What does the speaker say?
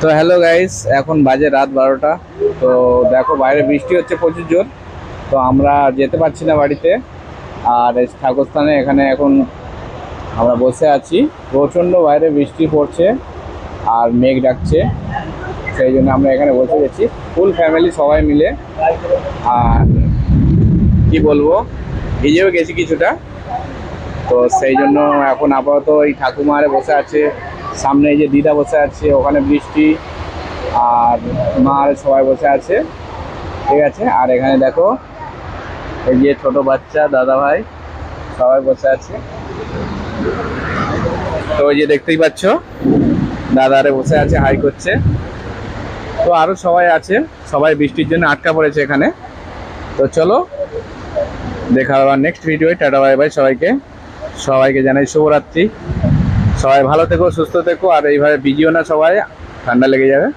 তো hello guys, এখন বাজে রাত 12টা। তো দেখো বাইরে বৃষ্টি হচ্ছে প্রচুর জোর। তো আমরা যেতে পারছি না বাড়িতে। আর এই ঠাকুরস্থানে এখানে এখন আমরা বসে আছি। প্রচণ্ড বাইরে বৃষ্টি পড়ছে আর মেঘ ডাকছে, সেই জন্য আমরা এখানে বসে গেছি ফুল ফ্যামিলি সবাই মিলে। আর কি বলবো, ভিজেও গেছি কিছুটা। তো সেই জন্য এখন আপাতত এই ঠাকুমারে বসে আছে, সামনে এই যে দিদা বসে আছে, ওখানে বৃষ্টি আর মা আর সবাই বসে আছে, ঠিক আছে। আর এখানে দেখো এই যে ছোট বাচ্চা দাদা ভাই সবাই বসে আছে। তো ওই যে দেখতেই পাচ্ছ দাদারে বসে আছে, হাই করছে। তো আরো সবাই আছে, সবাই বৃষ্টির জন্য আটকা পড়েছে এখানে। তো চলো দেখা হবে next video. Tata bye bye সবাইকে। সবাইকে জানাই শুভরাত্রি। সবাই ভালো থেকো, সুস্থ থেকো, আর এইভাবে ভিজিও না সবাই, ঠান্ডা লেগে যাবে।